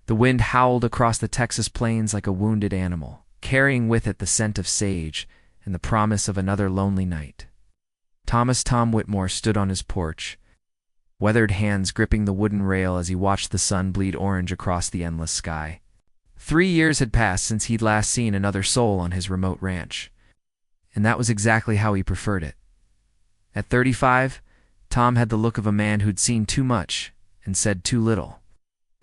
The wind howled across the Texas plains like a wounded animal, carrying with it the scent of sage and the promise of another lonely night. Tom Whitmore stood on his porch, weathered hands gripping the wooden rail as he watched the sun bleed orange across the endless sky. 3 years had passed since he'd last seen another soul on his remote ranch, and that was exactly how he preferred it. At 35, Tom had the look of a man who'd seen too much and said too little.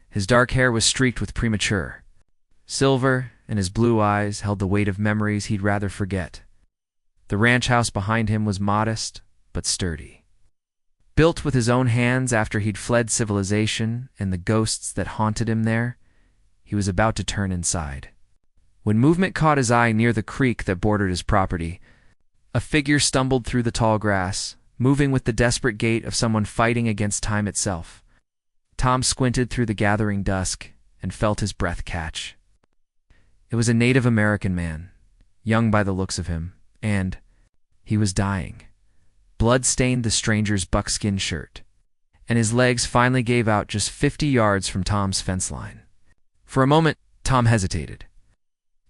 His dark hair was streaked with premature silver, and his blue eyes held the weight of memories he'd rather forget. The ranch house behind him was modest but sturdy. Built with his own hands after he'd fled civilization and the ghosts that haunted him there, he was about to turn inside. When movement caught his eye near the creek that bordered his property, a figure stumbled through the tall grass, moving with the desperate gait of someone fighting against time itself. Tom squinted through the gathering dusk and felt his breath catch. It was a Native American man, young by the looks of him, and he was dying. Blood stained the stranger's buckskin shirt, and his legs finally gave out just 50 yards from Tom's fence line. For a moment, Tom hesitated.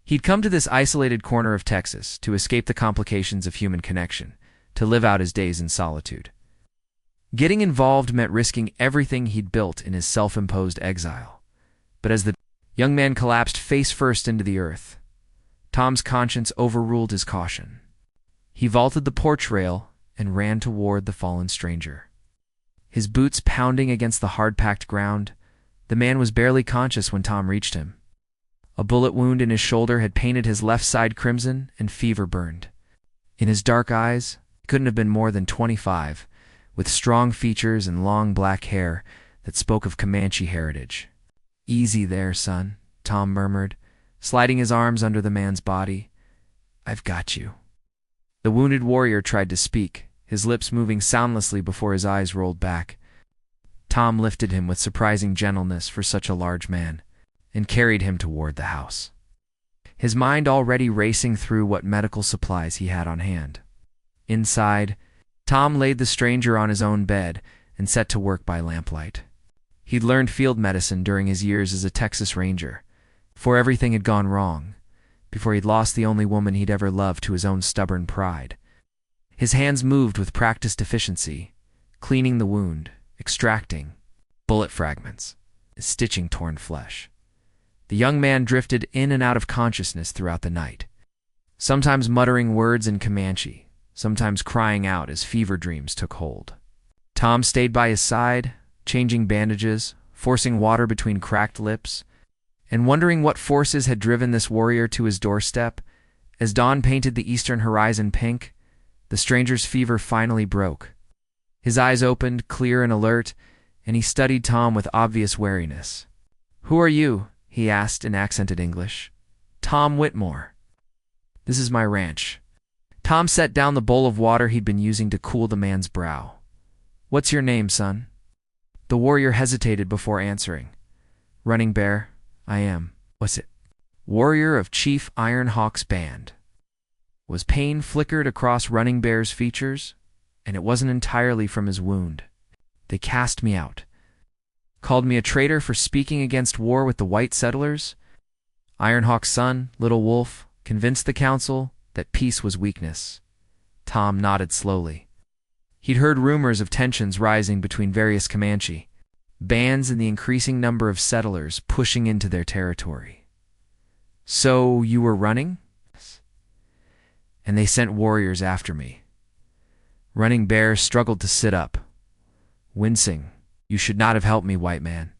He'd come to this isolated corner of Texas to escape the complications of human connection, to live out his days in solitude. Getting involved meant risking everything he'd built in his self-imposed exile. But as the young man collapsed face first into the earth, Tom's conscience overruled his caution. He vaulted the porch rail and ran toward the fallen stranger. His boots pounding against the hard-packed ground, the man was barely conscious when Tom reached him. A bullet wound in his shoulder had painted his left side crimson and fever burned. In his dark eyes, he couldn't have been more than 25, with strong features and long black hair that spoke of Comanche heritage. "Easy there, son," Tom murmured, sliding his arms under the man's body. "I've got you." The wounded warrior tried to speak, his lips moving soundlessly before his eyes rolled back. Tom lifted him with surprising gentleness for such a large man, and carried him toward the house, his mind already racing through what medical supplies he had on hand. Inside, Tom laid the stranger on his own bed and set to work by lamplight. He'd learned field medicine during his years as a Texas Ranger, before everything had gone wrong, before he'd lost the only woman he'd ever loved to his own stubborn pride. His hands moved with practiced efficiency, cleaning the wound, extracting bullet fragments, stitching torn flesh. The young man drifted in and out of consciousness throughout the night, sometimes muttering words in Comanche, sometimes crying out as fever dreams took hold. Tom stayed by his side, changing bandages, forcing water between cracked lips, and wondering what forces had driven this warrior to his doorstep. As dawn painted the eastern horizon pink, the stranger's fever finally broke. His eyes opened, clear and alert, and he studied Tom with obvious wariness. "Who are you?" he asked in accented English. "Tom Whitmore. This is my ranch." Tom set down the bowl of water he'd been using to cool the man's brow. "What's your name, son?" The warrior hesitated before answering. "Running Bear, I am." "What's it?" "Warrior of Chief Ironhawk's band." Was pain flickered across Running Bear's features? And it wasn't entirely from his wound. "They cast me out. Called me a traitor for speaking against war with the white settlers. Ironhawk's son, Little Wolf, convinced the council that peace was weakness." Tom nodded slowly. He'd heard rumors of tensions rising between various Comanche bands and the increasing number of settlers pushing into their territory. "So you were running?" "And they sent warriors after me." Running Bear struggled to sit up, wincing. "You should not have helped me, white man.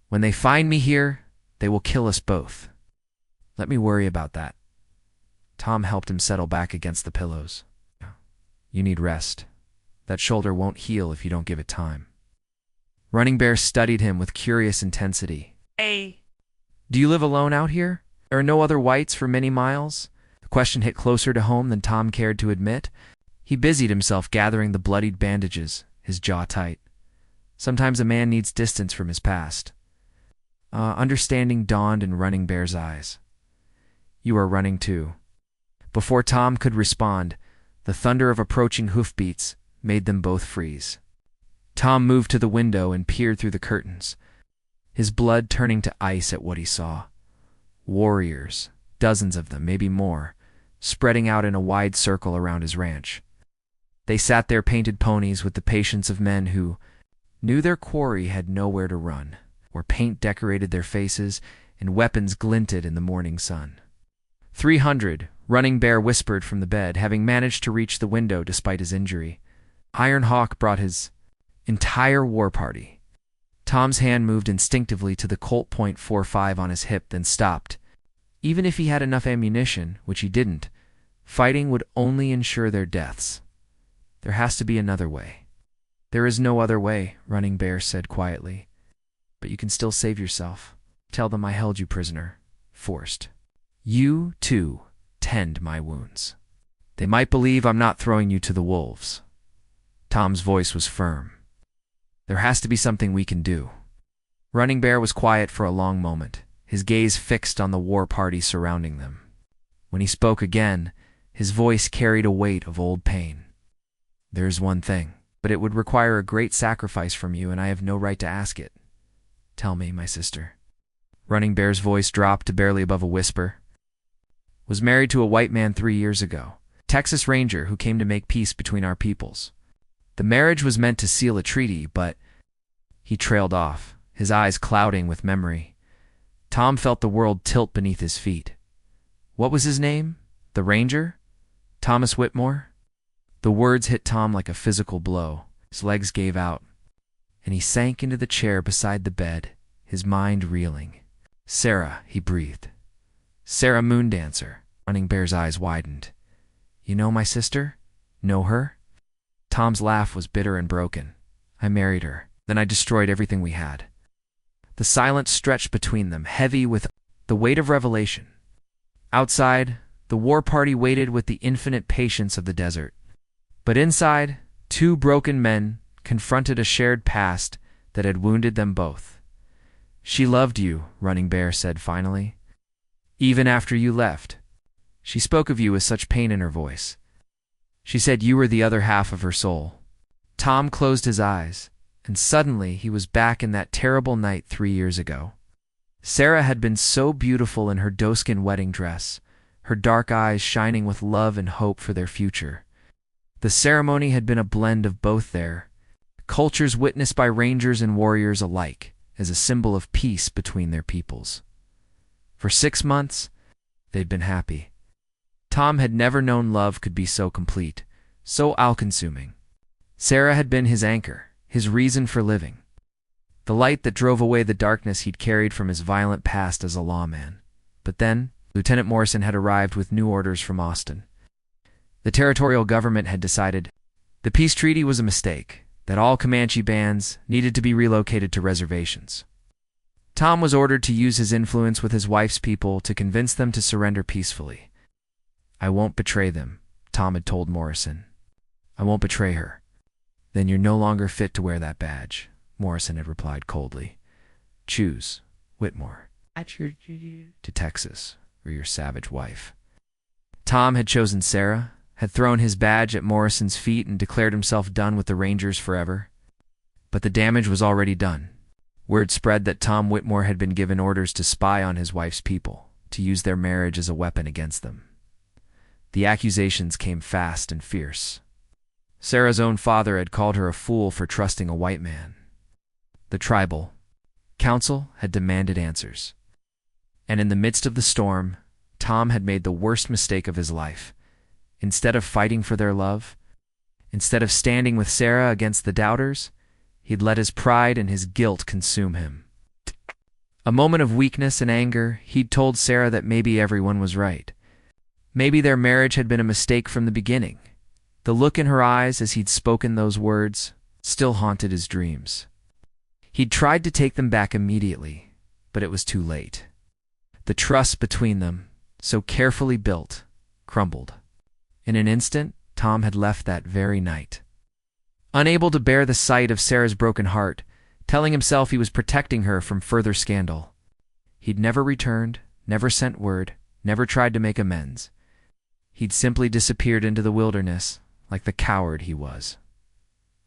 When they find me here, they will kill us both." "Let me worry about that." Tom helped him settle back against the pillows. "You need rest. That shoulder won't heal if you don't give it time." Running Bear studied him with curious intensity. "Hey, do you live alone out here? There are no other whites for many miles?" The question hit closer to home than Tom cared to admit. He busied himself gathering the bloodied bandages, his jaw tight. Sometimes a man needs distance from his past. Understanding dawned in Running Bear's eyes. "You are running too." Before Tom could respond, the thunder of approaching hoofbeats made them both freeze. Tom moved to the window and peered through the curtains. his blood turning to ice at what he saw. Warriors, dozens of them, maybe more, spreading out in a wide circle around his ranch. They sat their painted ponies with the patience of men who knew their quarry had nowhere to run, where paint decorated their faces and weapons glinted in the morning sun. 300, Running Bear whispered from the bed, having managed to reach the window despite his injury. Iron Hawk brought his entire war party. Tom's hand moved instinctively to the Colt .45 on his hip, then stopped. Even if he had enough ammunition, which he didn't, fighting would only ensure their deaths. There has to be another way. There is no other way, Running Bear said quietly. But you can still save yourself. Tell them I held you prisoner, forced. You, too, tend my wounds. They might believe I'm not throwing you to the wolves. Tom's voice was firm. There has to be something we can do. Running Bear was quiet for a long moment, his gaze fixed on the war party surrounding them. When he spoke again, his voice carried a weight of old pain. There's one thing, but it would require a great sacrifice from you, and I have no right to ask it. Tell me, my sister. Running Bear's voice dropped to barely above a whisper. Was married to a white man 3 years ago, Texas Ranger who came to make peace between our peoples. The marriage was meant to seal a treaty, but he trailed off, his eyes clouding with memory. Tom felt the world tilt beneath his feet. What was his name? The Ranger? Thomas Whitmore? The words hit Tom like a physical blow. His legs gave out, and he sank into the chair beside the bed, his mind reeling. Sarah, he breathed. Sarah Moondancer. Running Bear's eyes widened. You know my sister? Know her? Tom's laugh was bitter and broken. I married her. Then I destroyed everything we had. The silence stretched between them, heavy with the weight of revelation. Outside, the war party waited with the infinite patience of the desert. But inside, two broken men confronted a shared past that had wounded them both. She loved you, Running Bear said finally. Even after you left. She spoke of you with such pain in her voice. She said you were the other half of her soul. Tom closed his eyes, and suddenly he was back in that terrible night 3 years ago. Sarah had been so beautiful in her doeskin wedding dress, her dark eyes shining with love and hope for their future. The ceremony had been a blend of both their cultures witnessed by rangers and warriors alike as a symbol of peace between their peoples. For 6 months, they'd been happy. Tom had never known love could be so complete, so all-consuming. Sarah had been his anchor, his reason for living. The light that drove away the darkness he'd carried from his violent past as a lawman. But then, Lieutenant Morrison had arrived with new orders from Austin. The territorial government had decided the peace treaty was a mistake, that all Comanche bands needed to be relocated to reservations. Tom was ordered to use his influence with his wife's people to convince them to surrender peacefully. I won't betray them, Tom had told Morrison. I won't betray her. Then you're no longer fit to wear that badge, Morrison had replied coldly. Choose, Whitmore. I choose you to Texas or your savage wife. Tom had chosen Sarah, had thrown his badge at Morrison's feet and declared himself done with the Rangers forever. But the damage was already done. Word spread that Tom Whitmore had been given orders to spy on his wife's people, to use their marriage as a weapon against them. The accusations came fast and fierce. Sarah's own father had called her a fool for trusting a white man. The tribal council had demanded answers. And in the midst of the storm, Tom had made the worst mistake of his life. Instead of fighting for their love, instead of standing with Sarah against the doubters, he'd let his pride and his guilt consume him. A moment of weakness and anger, he'd told Sarah that maybe everyone was right. Maybe their marriage had been a mistake from the beginning. The look in her eyes as he'd spoken those words still haunted his dreams. He'd tried to take them back immediately, but it was too late. The trust between them, so carefully built, crumbled. In an instant, Tom had left that very night. Unable to bear the sight of Sarah's broken heart, telling himself he was protecting her from further scandal. He'd never returned, never sent word, never tried to make amends. He'd simply disappeared into the wilderness, like the coward he was.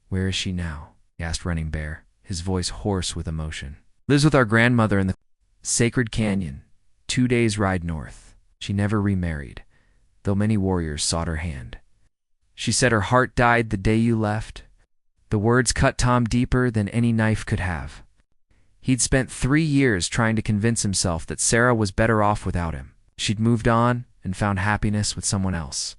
Where is she now? He asked Running Bear, his voice hoarse with emotion. Lives with our grandmother in the sacred canyon, 2 days' ride north. She never remarried, though many warriors sought her hand. She said her heart died the day you left. The words cut Tom deeper than any knife could have. He'd spent 3 years trying to convince himself that Sarah was better off without him. She'd moved on and found happiness with someone else.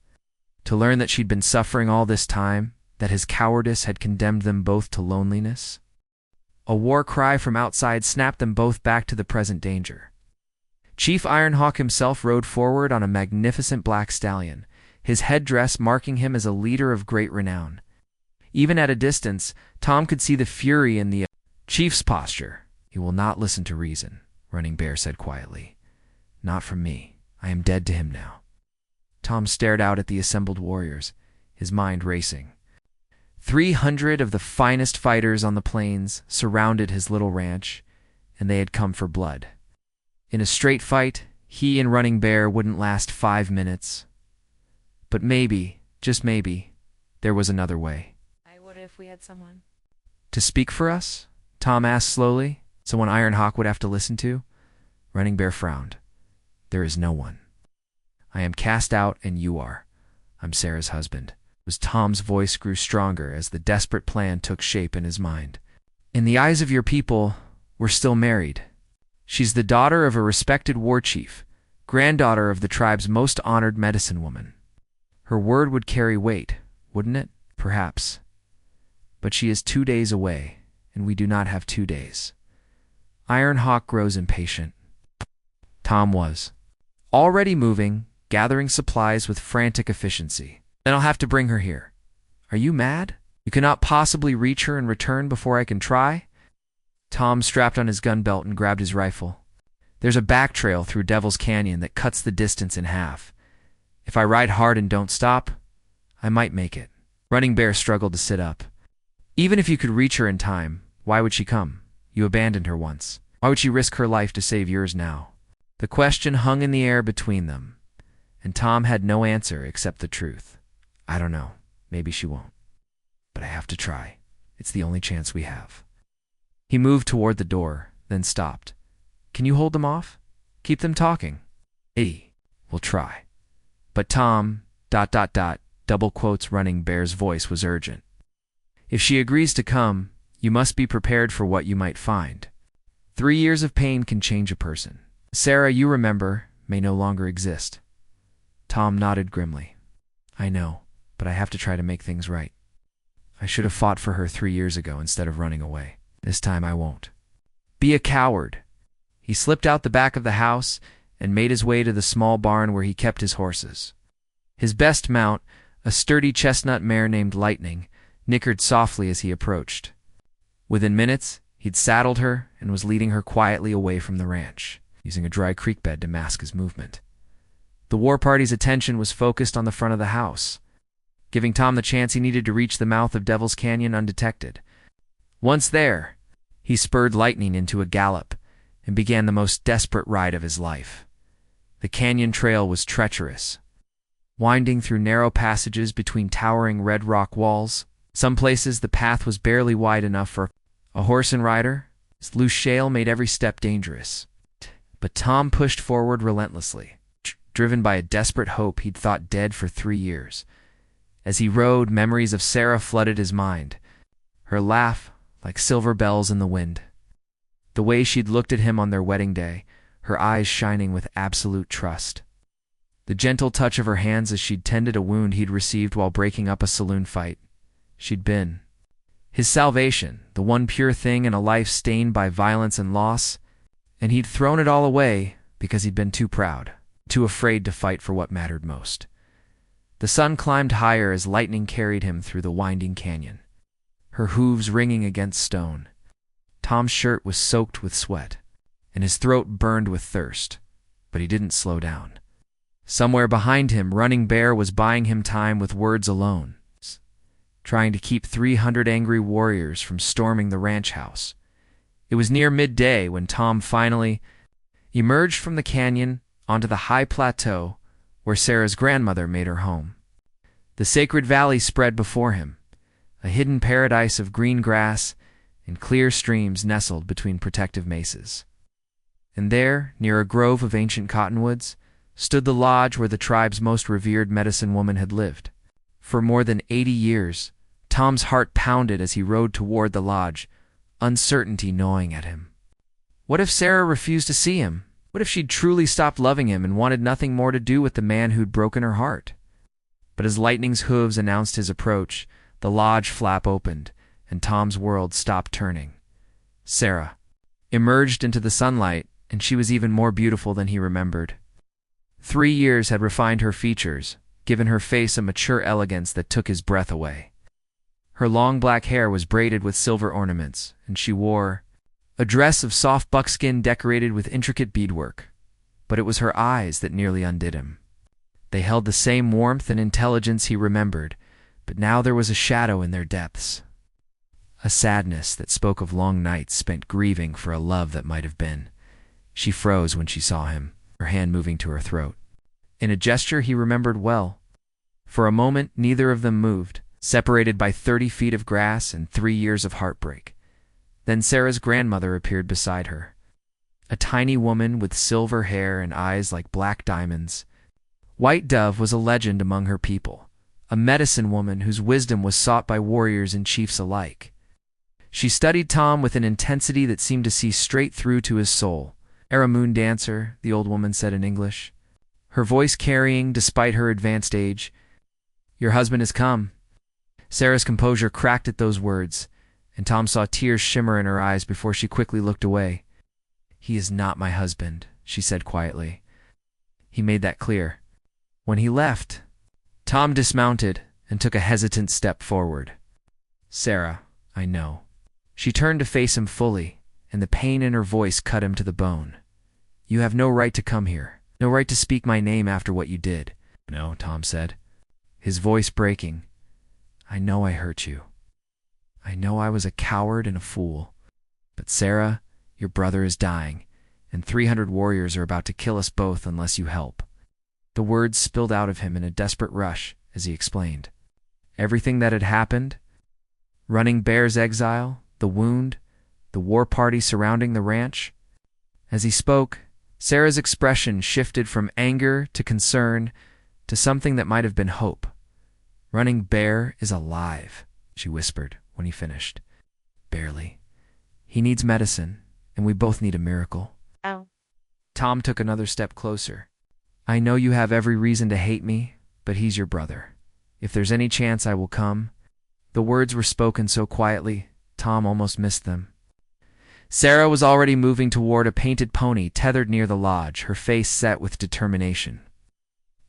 To learn that she'd been suffering all this time, that his cowardice had condemned them both to loneliness. A war cry from outside snapped them both back to the present danger. Chief Ironhawk himself rode forward on a magnificent black stallion, his headdress marking him as a leader of great renown. Even at a distance, Tom could see the fury in the chief's posture. "He will not listen to reason," Running Bear said quietly. "Not from me. I am dead to him now." Tom stared out at the assembled warriors, his mind racing. 300 of the finest fighters on the plains surrounded his little ranch, and they had come for blood. In a straight fight, he and Running Bear wouldn't last 5 minutes. But maybe, just maybe, there was another way. "I would if we had someone "To speak for us?" Tom asked slowly. "Someone Ironhawk would have to listen to?" Running Bear frowned. "There is no one. I am cast out and you are. I'm Sarah's husband." Was Tom's voice grew stronger as the desperate plan took shape in his mind. "In the eyes of your people, we're still married. She's the daughter of a respected war chief, granddaughter of the tribe's most honored medicine woman. Her word would carry weight, wouldn't it? Perhaps. But she is 2 days away, and we do not have 2 days." Ironhawk grows impatient. Tom was already moving, gathering supplies with frantic efficiency. "Then I'll have to bring her here." "Are you mad? You cannot possibly reach her and return before I can try?" Tom strapped on his gun belt and grabbed his rifle. "There's a back trail through Devil's Canyon that cuts the distance in half. If I ride hard and don't stop, I might make it." Running Bear struggled to sit up. "Even if you could reach her in time, why would she come? You abandoned her once. Why would she risk her life to save yours now?" The question hung in the air between them, and Tom had no answer except the truth. "I don't know. Maybe she won't. But I have to try. It's the only chance we have." He moved toward the door, then stopped. "Can you hold them off? Keep them talking?" "We'll try." But Tom, double quotes Running Bear's voice was urgent. "If she agrees to come, you must be prepared for what you might find. 3 years of pain can change a person. Sarah, you remember, may no longer exist." Tom nodded grimly. "I know, but I have to try to make things right. I should have fought for her 3 years ago instead of running away. This time I won't." "Be a coward." He slipped out the back of the house and made his way to the small barn where he kept his horses. His best mount, a sturdy chestnut mare named Lightning, nickered softly as he approached. Within minutes, he'd saddled her and was leading her quietly away from the ranch, using a dry creek bed to mask his movement. The war party's attention was focused on the front of the house, giving Tom the chance he needed to reach the mouth of Devil's Canyon undetected. Once there, he spurred Lightning into a gallop and began the most desperate ride of his life. The canyon trail was treacherous, winding through narrow passages between towering red rock walls. Some places the path was barely wide enough for a horse and rider. Loose shale made every step dangerous. But Tom pushed forward relentlessly, driven by a desperate hope he'd thought dead for 3 years. As he rode, memories of Sarah flooded his mind, her laugh like silver bells in the wind. The way she'd looked at him on their wedding day, her eyes shining with absolute trust. The gentle touch of her hands as she'd tended a wound he'd received while breaking up a saloon fight. She'd been his salvation, the one pure thing in a life stained by violence and loss, and he'd thrown it all away because he'd been too proud, too afraid to fight for what mattered most. The sun climbed higher as Lightning carried him through the winding canyon, her hooves ringing against stone. Tom's shirt was soaked with sweat, and his throat burned with thirst, but he didn't slow down. Somewhere behind him, Running Bear was buying him time with words alone, trying to keep 300 angry warriors from storming the ranch house. It was near midday when Tom finally emerged from the canyon onto the high plateau where Sarah's grandmother made her home. The sacred valley spread before him, a hidden paradise of green grass and clear streams nestled between protective mesas. And there, near a grove of ancient cottonwoods, stood the lodge where the tribe's most revered medicine woman had lived. For more than 80 years, Tom's heart pounded as he rode toward the lodge, uncertainty gnawing at him. What if Sarah refused to see him? What if she'd truly stopped loving him and wanted nothing more to do with the man who'd broken her heart? But as Lightning's hooves announced his approach, the lodge flap opened, and Tom's world stopped turning. Sarah emerged into the sunlight, and she was even more beautiful than he remembered. 3 years had refined her features, given her face a mature elegance that took his breath away. Her long black hair was braided with silver ornaments, and she wore a dress of soft buckskin decorated with intricate beadwork. But it was her eyes that nearly undid him. They held the same warmth and intelligence he remembered, but now there was a shadow in their depths. A sadness that spoke of long nights spent grieving for a love that might have been. She froze when she saw him, her hand moving to her throat. In a gesture he remembered well. For a moment, neither of them moved, separated by 30 feet of grass and 3 years of heartbreak. Then Sarah's grandmother appeared beside her. A tiny woman with silver hair and eyes like black diamonds. White Dove was a legend among her people, a medicine woman whose wisdom was sought by warriors and chiefs alike. She studied Tom with an intensity that seemed to see straight through to his soul. "Era moon dancer," the old woman said in English, her voice carrying despite her advanced age. "Your husband has come." Sarah's composure cracked at those words, and Tom saw tears shimmer in her eyes before she quickly looked away. "He is not my husband," she said quietly. "He made that clear. When he left." Tom dismounted and took a hesitant step forward. "Sarah, I know." She turned to face him fully, and the pain in her voice cut him to the bone. "You have no right to come here, no right to speak my name after what you did." "No," Tom said, his voice breaking. "I know I hurt you. I know I was a coward and a fool. But Sarah, your brother is dying, and 300 warriors are about to kill us both unless you help." The words spilled out of him in a desperate rush as he explained. Everything that had happened, Running Bear's exile, the wound, the war party surrounding the ranch. As he spoke, Sarah's expression shifted from anger to concern to something that might have been hope. "Running Bear is alive," she whispered when he finished. "Barely. He needs medicine, and we both need a miracle." Oh. Tom took another step closer. "I know you have every reason to hate me, but he's your brother. If there's any chance I will come." The words were spoken so quietly, Tom almost missed them. Sarah was already moving toward a painted pony tethered near the lodge, her face set with determination.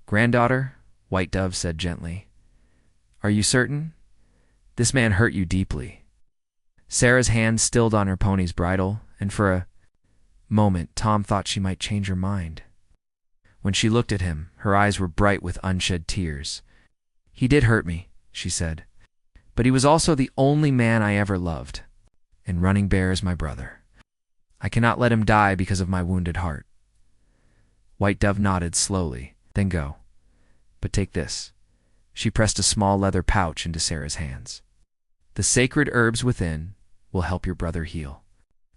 "Granddaughter," White Dove said gently, "are you certain? This man hurt you deeply." Sarah's hand stilled on her pony's bridle, and for a moment Tom thought she might change her mind. When she looked at him, her eyes were bright with unshed tears. "He did hurt me," she said, "but he was also the only man I ever loved, and Running Bear is my brother. I cannot let him die because of my wounded heart." White Dove nodded slowly. "Then go. But take this." She pressed a small leather pouch into Sarah's hands. "The sacred herbs within will help your brother heal.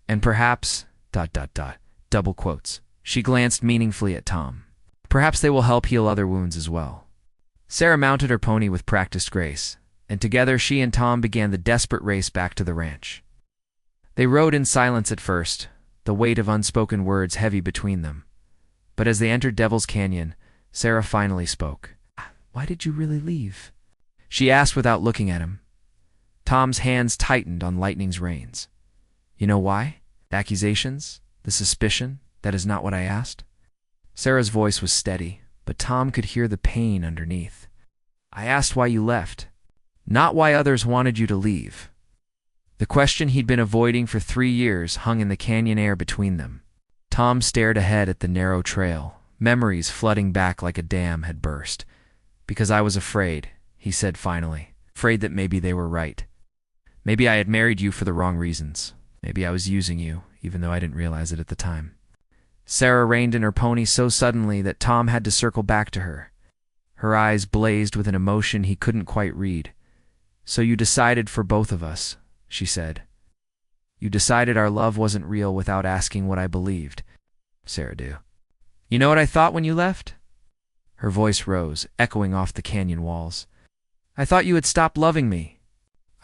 And perhaps, ... double quotes. She glanced meaningfully at Tom. "Perhaps they will help heal other wounds as well." Sarah mounted her pony with practiced grace, and together she and Tom began the desperate race back to the ranch. They rode in silence at first, the weight of unspoken words heavy between them. But as they entered Devil's Canyon, Sarah finally spoke. "Why did you really leave?" she asked without looking at him. Tom's hands tightened on Lightning's reins. "You know why? The accusations? The suspicion? That is not what I asked." Sarah's voice was steady, but Tom could hear the pain underneath. "I asked why you left, not why others wanted you to leave." The question he'd been avoiding for 3 years hung in the canyon air between them. Tom stared ahead at the narrow trail, memories flooding back like a dam had burst. "Because I was afraid," he said finally, "afraid that maybe they were right. Maybe I had married you for the wrong reasons. Maybe I was using you, even though I didn't realize it at the time." Sarah reined in her pony so suddenly that Tom had to circle back to her. Her eyes blazed with an emotion he couldn't quite read. "So you decided for both of us," she said. You decided our love wasn't real without asking what I believed. Sarah do. You know what I thought when you left? Her voice rose, echoing off the canyon walls. I thought you had stopped loving me.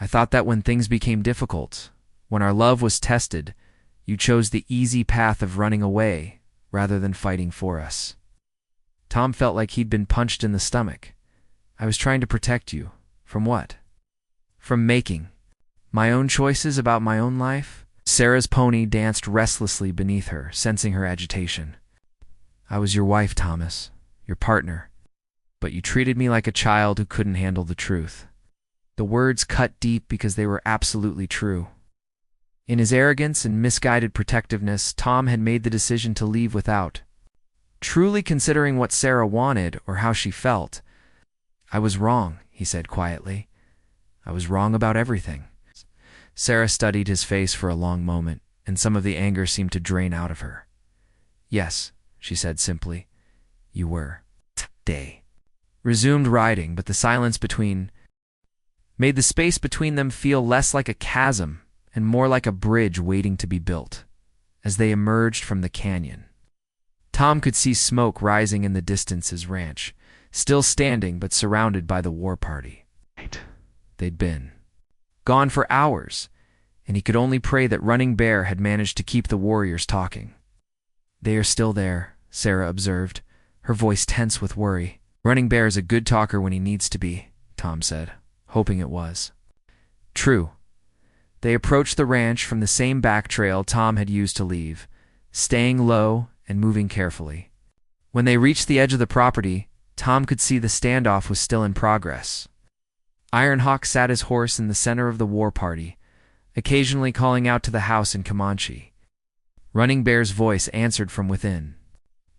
I thought that when things became difficult, when our love was tested, you chose the easy path of running away rather than fighting for us. Tom felt like he'd been punched in the stomach. I was trying to protect you. From what? From making my own choices about my own life? Sarah's pony danced restlessly beneath her, sensing her agitation. I was your wife, Thomas, your partner, but you treated me like a child who couldn't handle the truth. The words cut deep because they were absolutely true. In his arrogance and misguided protectiveness, Tom had made the decision to leave without truly considering what Sarah wanted or how she felt. I was wrong, he said quietly. I was wrong about everything. Sarah studied his face for a long moment, and some of the anger seemed to drain out of her. Yes, she said simply. You were. Day. Resumed riding, but the silence made the space between them feel less like a chasm and more like a bridge waiting to be built. As they emerged from the canyon, Tom could see smoke rising in the distance. His ranch, still standing but surrounded by the war party. They'd been gone for hours, and he could only pray that Running Bear had managed to keep the warriors talking. They are still there, Sarah observed, her voice tense with worry. Running Bear is a good talker when he needs to be, Tom said, hoping it was true. They approached the ranch from the same back trail Tom had used to leave, staying low and moving carefully. When they reached the edge of the property, Tom could see the standoff was still in progress. Ironhawk sat his horse in the center of the war party, occasionally calling out to the house in Comanche. Running Bear's voice answered from within,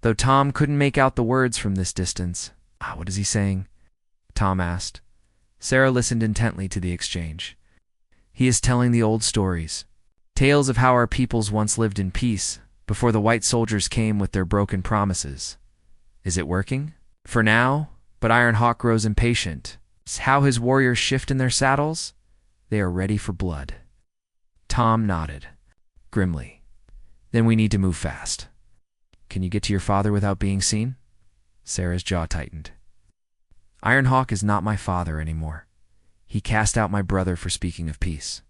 though Tom couldn't make out the words from this distance. What is he saying? Tom asked. Sarah listened intently to the exchange. He is telling the old stories, tales of how our peoples once lived in peace before the white soldiers came with their broken promises. Is it working? For now, but Ironhawk grows impatient. How his warriors shift in their saddles? They are ready for blood. Tom nodded, grimly. Then we need to move fast. Can you get to your father without being seen? Sarah's jaw tightened. Ironhawk is not my father anymore. He cast out my brother for speaking of peace.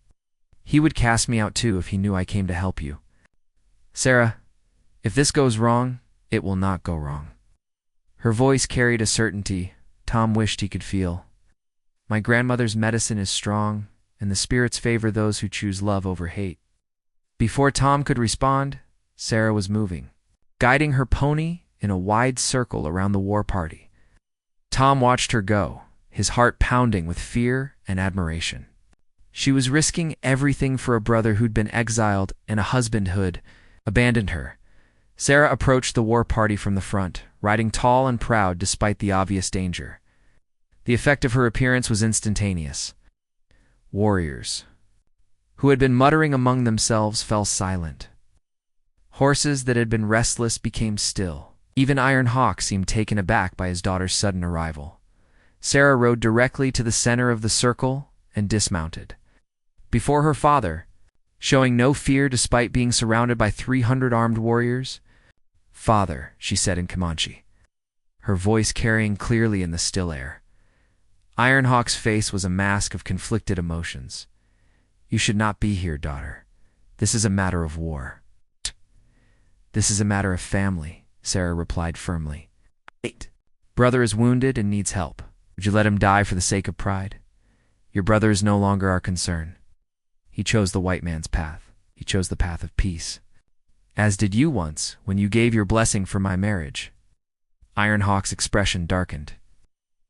He would cast me out too if he knew I came to help you. Sarah, if this goes wrong, it will not go wrong. Her voice carried a certainty Tom wished he could feel. My grandmother's medicine is strong, and the spirits favor those who choose love over hate. Before Tom could respond, Sarah was moving, guiding her pony in a wide circle around the war party. Tom watched her go, his heart pounding with fear and admiration. She was risking everything for a brother who'd been exiled and a husband who'd abandoned her. Sarah approached the war party from the front, riding tall and proud despite the obvious danger. The effect of her appearance was instantaneous. Warriors, who had been muttering among themselves, fell silent. Horses that had been restless became still. Even Ironhawk seemed taken aback by his daughter's sudden arrival. Sarah rode directly to the center of the circle and dismounted. Before her father, showing no fear despite being surrounded by 300 armed warriors. Father, she said in Comanche, her voice carrying clearly in the still air. Ironhawk's face was a mask of conflicted emotions. You should not be here, daughter. This is a matter of war. This is a matter of family, Sarah replied firmly. Brother is wounded and needs help. Would you let him die for the sake of pride? Your brother is no longer our concern. He chose the white man's path. He chose the path of peace. As did you once, when you gave your blessing for my marriage. Ironhawk's expression darkened.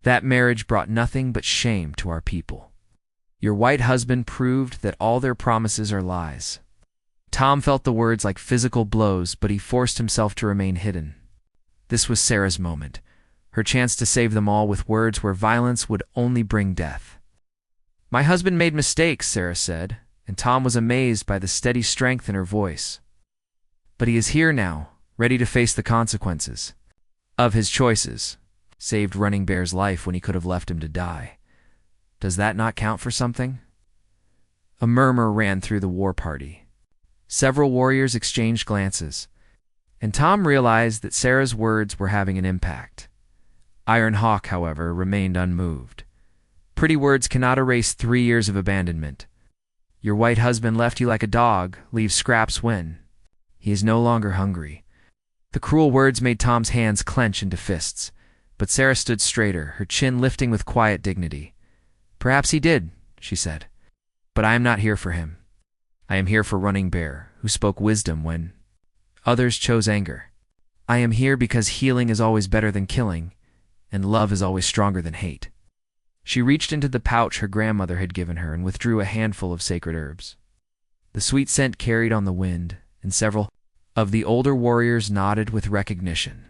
That marriage brought nothing but shame to our people. Your white husband proved that all their promises are lies. Tom felt the words like physical blows, but he forced himself to remain hidden. This was Sarah's moment, her chance to save them all with words where violence would only bring death. My husband made mistakes, Sarah said, and Tom was amazed by the steady strength in her voice. But he is here now, ready to face the consequences of his choices. Saved Running Bear's life when he could have left him to die. Does that not count for something? A murmur ran through the war party. Several warriors exchanged glances, and Tom realized that Sarah's words were having an impact. Iron Hawk, however, remained unmoved. Pretty words cannot erase 3 years of abandonment. Your white husband left you like a dog leaves scraps when he is no longer hungry. The cruel words made Tom's hands clench into fists, but Sarah stood straighter, her chin lifting with quiet dignity. Perhaps he did, she said, but I am not here for him. I am here for Running Bear, who spoke wisdom when others chose anger. I am here because healing is always better than killing, and love is always stronger than hate. She reached into the pouch her grandmother had given her and withdrew a handful of sacred herbs. The sweet scent carried on the wind, and several of the older warriors nodded with recognition.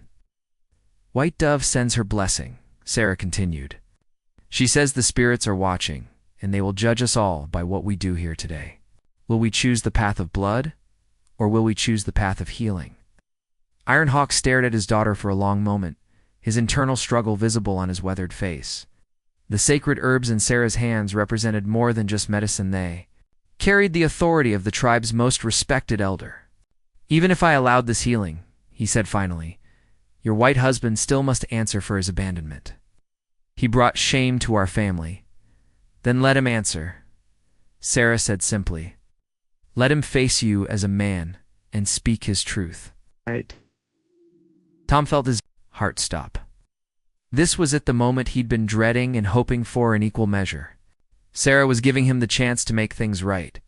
White Dove sends her blessing, Sarah continued. She says the spirits are watching, and they will judge us all by what we do here today. Will we choose the path of blood, or will we choose the path of healing? Iron Hawk stared at his daughter for a long moment, his internal struggle visible on his weathered face. The sacred herbs in Sarah's hands represented more than just medicine. They carried the authority of the tribe's most respected elder. Even if I allowed this healing, he said finally, your white husband still must answer for his abandonment. He brought shame to our family. Then let him answer. Sarah said simply, let him face you as a man and speak his truth. Right. Tom felt his heart stop. This was at the moment he'd been dreading and hoping for in equal measure. Sarah was giving him the chance to make things right,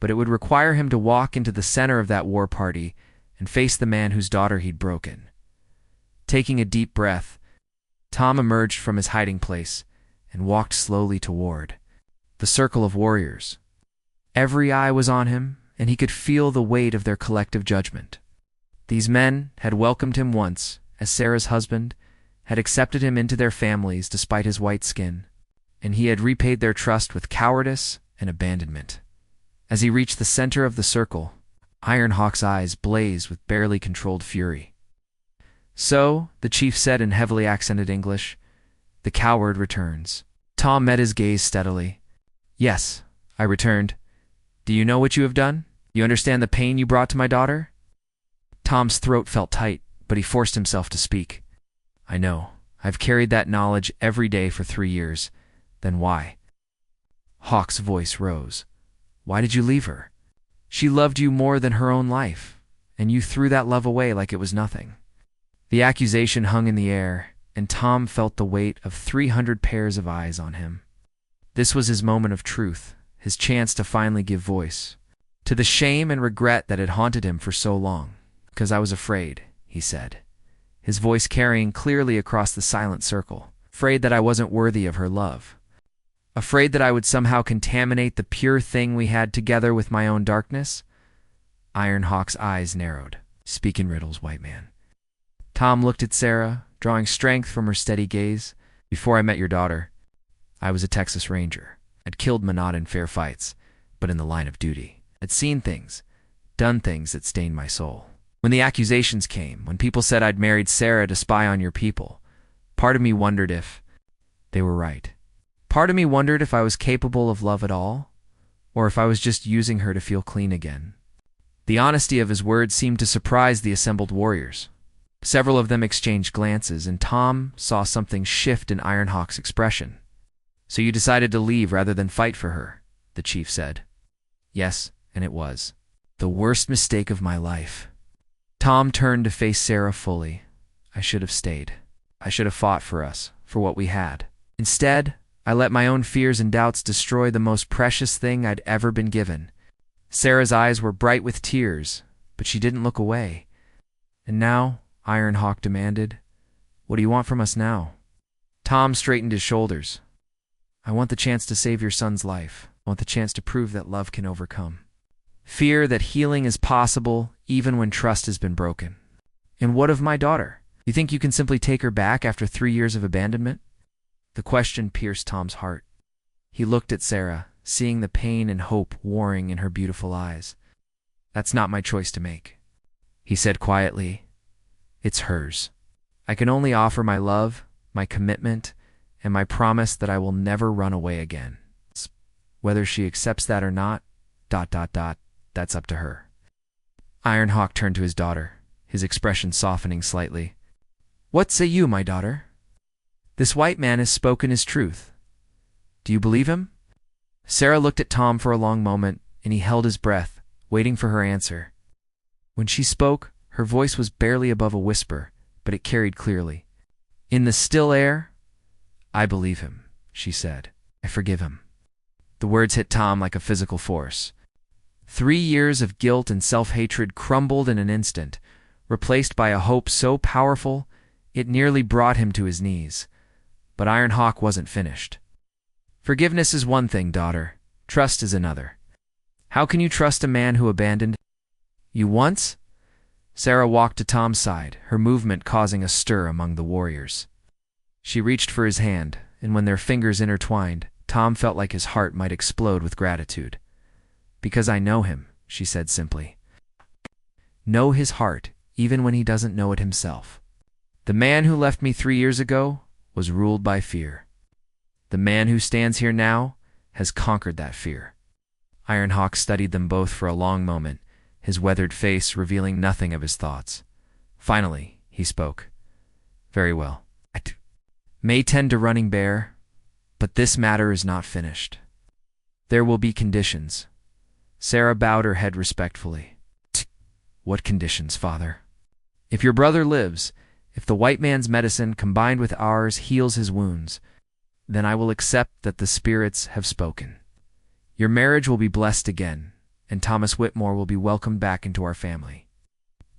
but it would require him to walk into the center of that war party and face the man whose daughter he'd broken. Taking a deep breath, Tom emerged from his hiding place and walked slowly toward the circle of warriors. Every eye was on him, and he could feel the weight of their collective judgment. These men had welcomed him once as Sarah's husband, had accepted him into their families despite his white skin, and he had repaid their trust with cowardice and abandonment. As he reached the center of the circle, Iron Hawk's eyes blazed with barely controlled fury. So, the chief said in heavily accented English, the coward returns. Tom met his gaze steadily. Yes, I returned. Do you know what you have done? You understand the pain you brought to my daughter? Tom's throat felt tight, but he forced himself to speak. I know. I've carried that knowledge every day for 3 years. Then why? Hawk's voice rose. Why did you leave her? She loved you more than her own life, and you threw that love away like it was nothing. The accusation hung in the air, and Tom felt the weight of 300 pairs of eyes on him. This was his moment of truth, his chance to finally give voice to the shame and regret that had haunted him for so long. Because I was afraid, he said, his voice carrying clearly across the silent circle. Afraid that I wasn't worthy of her love. Afraid that I would somehow contaminate the pure thing we had together with my own darkness. Iron Hawk's eyes narrowed. Speak in riddles, white man. Tom looked at Sarah, drawing strength from her steady gaze. Before I met your daughter, I was a Texas Ranger. I'd killed men not in fair fights, but in the line of duty. I'd seen things, done things that stained my soul. When the accusations came, when people said I'd married Sarah to spy on your people, part of me wondered if they were right. Part of me wondered if I was capable of love at all, or if I was just using her to feel clean again. The honesty of his words seemed to surprise the assembled warriors. Several of them exchanged glances, and Tom saw something shift in Iron Hawk's expression. So you decided to leave rather than fight for her, the chief said. Yes, and it was the worst mistake of my life. Tom turned to face Sarah fully. I should have stayed. I should have fought for us, for what we had. Instead, I let my own fears and doubts destroy the most precious thing I'd ever been given. Sarah's eyes were bright with tears, but she didn't look away. And now, Iron Hawk demanded, what do you want from us now? Tom straightened his shoulders. I want the chance to save your son's life. I want the chance to prove that love can overcome fear, that healing is possible even when trust has been broken. And what of my daughter? You think you can simply take her back after 3 years of abandonment? The question pierced Tom's heart. He looked at Sarah, seeing the pain and hope warring in her beautiful eyes. That's not my choice to make, he said quietly. It's hers. I can only offer my love, my commitment, and my promise that I will never run away again. Whether she accepts that or not, that's up to her. Ironhawk turned to his daughter, his expression softening slightly. "What say you, my daughter? This white man has spoken his truth. Do you believe him?" Sarah looked at Tom for a long moment, and he held his breath, waiting for her answer. When she spoke, her voice was barely above a whisper, but it carried clearly. "In the still air, I believe him," she said. "I forgive him." The words hit Tom like a physical force. 3 years of guilt and self-hatred crumbled in an instant, replaced by a hope so powerful it nearly brought him to his knees. But Ironhawk wasn't finished. "Forgiveness is one thing, daughter. Trust is another. How can you trust a man who abandoned you once?" Sarah walked to Tom's side, her movement causing a stir among the warriors. She reached for his hand, and when their fingers intertwined, Tom felt like his heart might explode with gratitude. "Because I know him," she said simply. "Know his heart, even when he doesn't know it himself. The man who left me 3 years ago was ruled by fear. The man who stands here now has conquered that fear." Ironhawk studied them both for a long moment, his weathered face revealing nothing of his thoughts. Finally, he spoke. "Very well. I may tend to Running Bear, but this matter is not finished. There will be conditions." Sarah bowed her head respectfully. "What conditions, father?" "If your brother lives, if the white man's medicine combined with ours heals his wounds, then I will accept that the spirits have spoken. Your marriage will be blessed again, and Thomas Whitmore will be welcomed back into our family."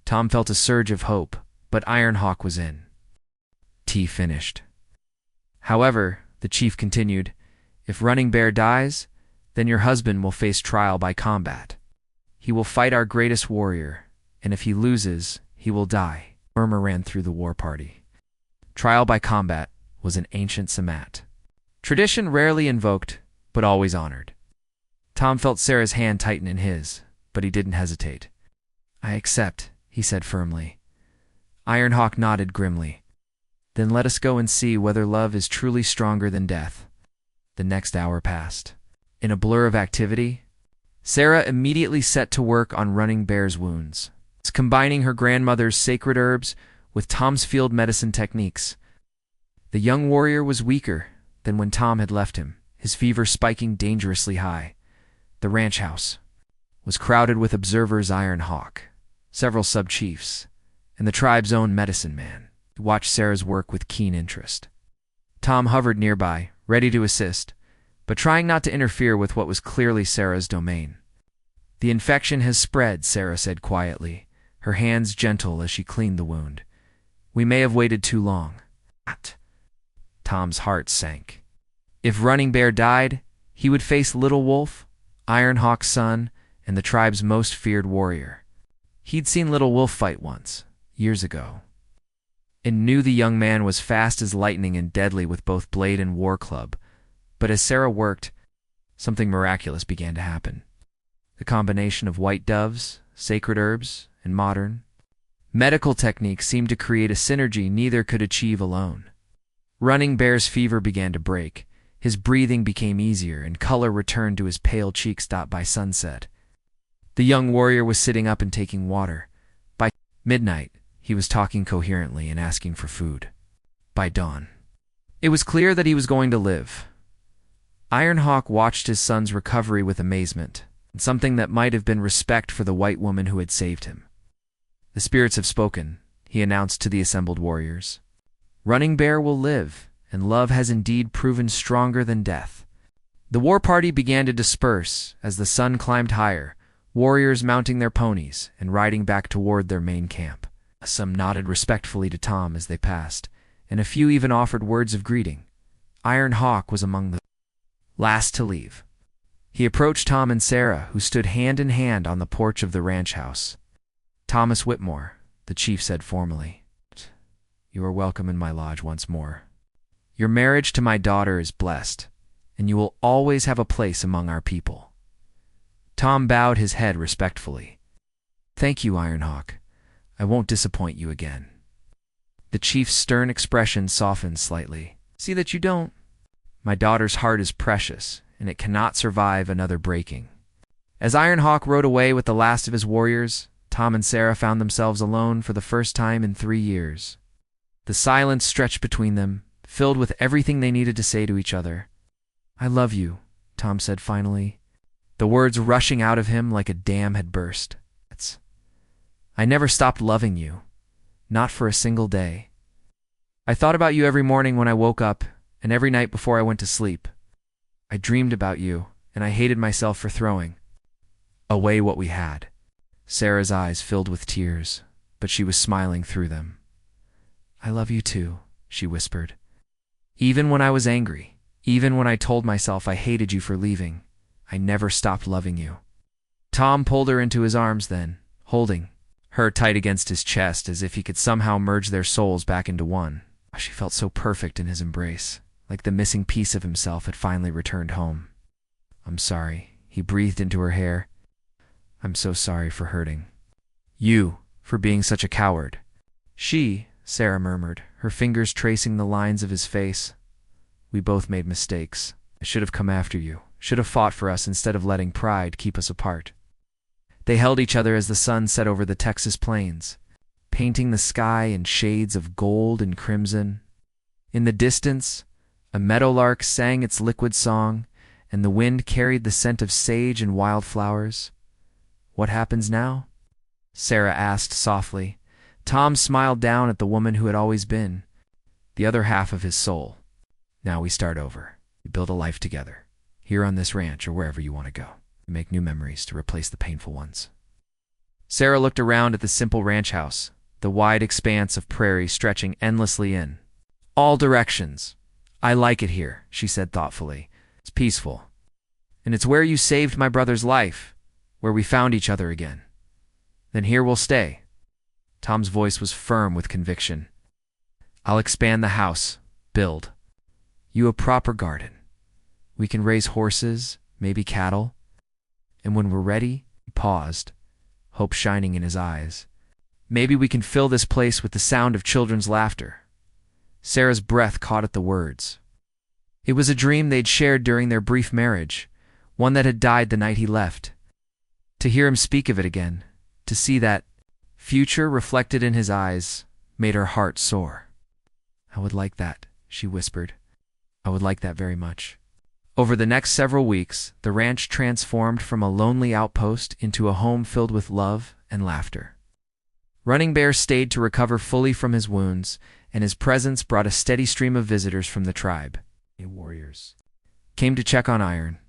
Tom felt a surge of hope, but Ironhawk was in. Tea finished. "However," the chief continued, "if Running Bear dies, then your husband will face trial by combat. He will fight our greatest warrior, and if he loses, he will die." A murmur ran through the war party. Trial by combat was an ancient samat. Tradition rarely invoked, but always honored. Tom felt Sarah's hand tighten in his, but he didn't hesitate. "I accept," he said firmly. Ironhawk nodded grimly. "Then let us go and see whether love is truly stronger than death." The next hour passed. In a blur of activity, Sarah immediately set to work on Running Bear's wounds, combining her grandmother's sacred herbs with Tom's field medicine techniques. The young warrior was weaker than when Tom had left him, his fever spiking dangerously high. The ranch house was crowded with observers. Ironhawk, several sub-chiefs, and the tribe's own medicine man watched Sarah's work with keen interest. Tom hovered nearby, ready to assist, but trying not to interfere with what was clearly Sarah's domain. "The infection has spread," Sarah said quietly, her hands gentle as she cleaned the wound. "We may have waited too long." Tom's heart sank. If Running Bear died, he would face Little Wolf, Ironhawk's son, and the tribe's most feared warrior. He'd seen Little Wolf fight once, years ago, and knew the young man was fast as lightning and deadly with both blade and war club. But as Sarah worked, something miraculous began to happen. The combination of white doves, sacred herbs, and modern medical techniques seemed to create a synergy neither could achieve alone. Running Bear's fever began to break. His breathing became easier, and color returned to his pale cheeks by sunset. The young warrior was sitting up and taking water. By midnight, he was talking coherently and asking for food. By dawn, it was clear that he was going to live. Ironhawk watched his son's recovery with amazement, and something that might have been respect for the white woman who had saved him. "The spirits have spoken," he announced to the assembled warriors. "Running Bear will live, and love has indeed proven stronger than death." The war party began to disperse as the sun climbed higher, warriors mounting their ponies and riding back toward their main camp. Some nodded respectfully to Tom as they passed, and a few even offered words of greeting. Ironhawk was among the last to leave. He approached Tom and Sarah, who stood hand in hand on the porch of the ranch house. "Thomas Whitmore," the chief said formally, "you are welcome in my lodge once more. Your marriage to my daughter is blessed, and you will always have a place among our people." Tom bowed his head respectfully. "Thank you, Ironhawk. I won't disappoint you again." The chief's stern expression softened slightly. "See that you don't. My daughter's heart is precious, and it cannot survive another breaking." As Ironhawk rode away with the last of his warriors, Tom and Sarah found themselves alone for the first time in 3 years. The silence stretched between them, filled with everything they needed to say to each other. "I love you," Tom said finally, the words rushing out of him like a dam had burst. "I never stopped loving you, not for a single day. I thought about you every morning when I woke up and every night before I went to sleep. I dreamed about you, and I hated myself for throwing away what we had." Sarah's eyes filled with tears, but she was smiling through them. "I love you too," she whispered. "Even when I was angry, even when I told myself I hated you for leaving, I never stopped loving you." Tom pulled her into his arms then, holding her tight against his chest as if he could somehow merge their souls back into one. She felt so perfect in his embrace, like the missing piece of himself had finally returned home. "I'm sorry," he breathed into her hair. "I'm so sorry for hurting you, for being such a coward." Sarah murmured, her fingers tracing the lines of his face. "We both made mistakes. I should have come after you, should have fought for us instead of letting pride keep us apart." They held each other as the sun set over the Texas plains, painting the sky in shades of gold and crimson. In the distance, a meadowlark sang its liquid song, and the wind carried the scent of sage and wildflowers. "What happens now?" Sarah asked softly. Tom smiled down at the woman who had always been, the other half of his soul. "Now we start over. We build a life together, here on this ranch or wherever you want to go. We make new memories to replace the painful ones." Sarah looked around at the simple ranch house, the wide expanse of prairie stretching endlessly in all directions. "I like it here," she said thoughtfully. "It's peaceful. And it's where you saved my brother's life, where we found each other again. Then here we'll stay." Tom's voice was firm with conviction. "I'll expand the house, build you a proper garden. We can raise horses, maybe cattle. And when we're ready," he paused, hope shining in his eyes, "maybe we can fill this place with the sound of children's laughter." Sarah's breath caught at the words. It was a dream they'd shared during their brief marriage, one that had died the night he left. To hear him speak of it again, to see that future reflected in his eyes, made her heart soar. "I would like that," she whispered. "I would like that very much." Over the next several weeks, the ranch transformed from a lonely outpost into a home filled with love and laughter. Running Bear stayed to recover fully from his wounds, and his presence brought a steady stream of visitors from the tribe. Warriors came to check on Iron,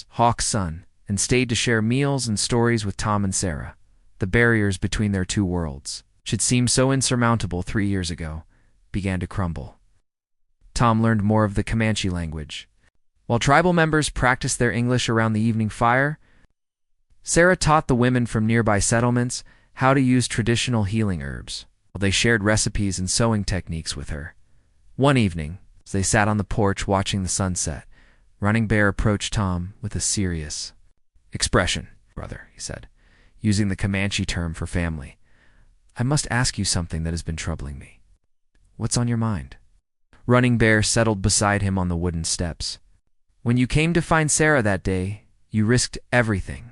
Hawk's son, and stayed to share meals and stories with Tom and Sarah. The barriers between their two worlds, which had seemed so insurmountable 3 years ago, began to crumble. Tom learned more of the Comanche language. While tribal members practiced their English around the evening fire, Sarah taught the women from nearby settlements how to use traditional healing herbs, while they shared recipes and sewing techniques with her. One evening, as they sat on the porch watching the sunset, Running Bear approached Tom with a serious expression. "Brother," he said, using the Comanche term for family, "I must ask you something that has been troubling me. What's on your mind?" Running Bear settled beside him on the wooden steps. "When you came to find Sarah that day, you risked everything.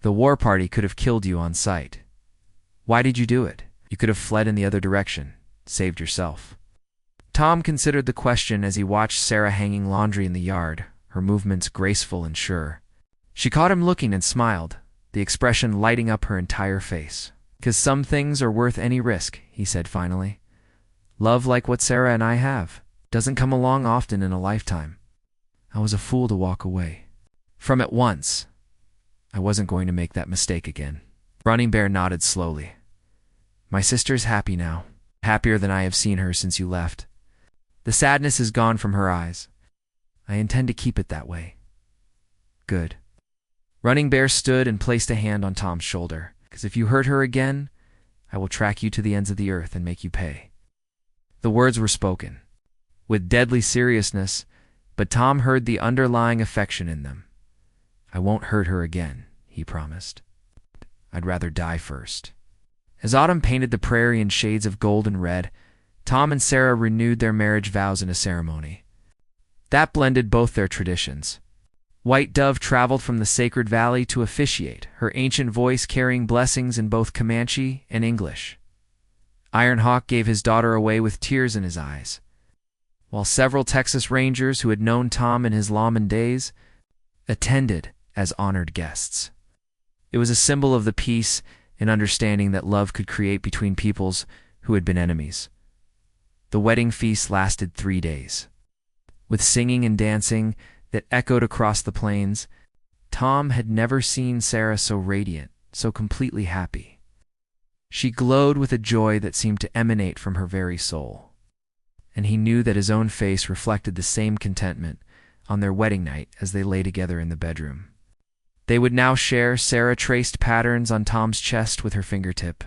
The war party could have killed you on sight. Why did you do it? You could have fled in the other direction, saved yourself." Tom considered the question as he watched Sarah hanging laundry in the yard, her movements graceful and sure. She caught him looking and smiled, the expression lighting up her entire face. "'Cause some things are worth any risk," he said finally. "Love like what Sarah and I have doesn't come along often in a lifetime. I was a fool to walk away from it once. I wasn't going to make that mistake again." Running Bear nodded slowly. "My sister's happy now, happier than I have seen her since you left. The sadness is gone from her eyes. I intend to keep it that way." "Good." Running Bear stood and placed a hand on Tom's shoulder. "'Cause if you hurt her again, I will track you to the ends of the earth and make you pay." The words were spoken with deadly seriousness, but Tom heard the underlying affection in them. "I won't hurt her again," he promised. "I'd rather die first." As autumn painted the prairie in shades of gold and red, Tom and Sarah renewed their marriage vows in a ceremony that blended both their traditions. White Dove traveled from the sacred valley to officiate, her ancient voice carrying blessings in both Comanche and English. Iron Hawk gave his daughter away with tears in his eyes, while several Texas Rangers who had known Tom in his lawman days attended as honored guests. It was a symbol of the peace and understanding that love could create between peoples who had been enemies. The wedding feast lasted 3 days. With singing and dancing that echoed across the plains, Tom had never seen Sarah so radiant, so completely happy. She glowed with a joy that seemed to emanate from her very soul, and he knew that his own face reflected the same contentment on their wedding night as they lay together in the bedroom. They would now share. Sarah traced patterns on Tom's chest with her fingertip.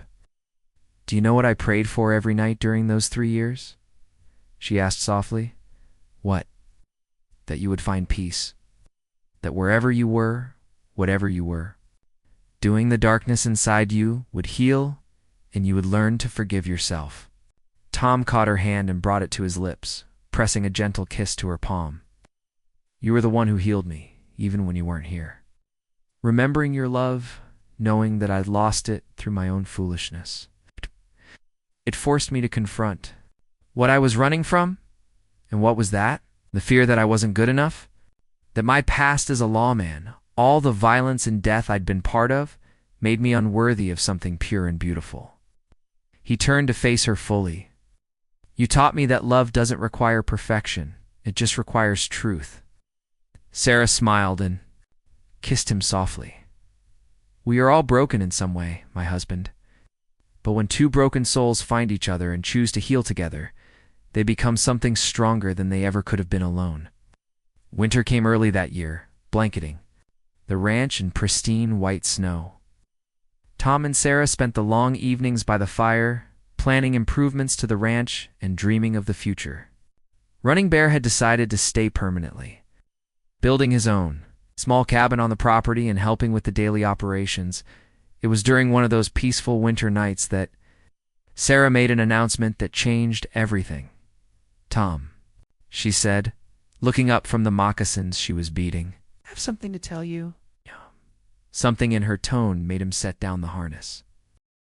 "Do you know what I prayed for every night during those 3 years?" she asked softly. "What?" "That you would find peace. That wherever you were, whatever you were, doing the darkness inside you would heal and you would learn to forgive yourself." Tom caught her hand and brought it to his lips, pressing a gentle kiss to her palm. "You were the one who healed me, even when you weren't here. Remembering your love, knowing that I'd lost it through my own foolishness. It forced me to confront what I was running from. And what was that? The fear that I wasn't good enough? That my past as a lawman, all the violence and death I'd been part of, made me unworthy of something pure and beautiful." He turned to face her fully. "You taught me that love doesn't require perfection. It just requires truth." Sarah smiled and kissed him softly. "We are all broken in some way, my husband. But when two broken souls find each other and choose to heal together, they become something stronger than they ever could have been alone." Winter came early that year, blanketing the ranch in pristine white snow. Tom and Sarah spent the long evenings by the fire, planning improvements to the ranch and dreaming of the future. Running Bear had decided to stay permanently, building his own small cabin on the property and helping with the daily operations. It was during one of those peaceful winter nights that Sarah made an announcement that changed everything. "Tom," she said, looking up from the moccasins she was beating, "I have something to tell you." Something in her tone made him set down the harness.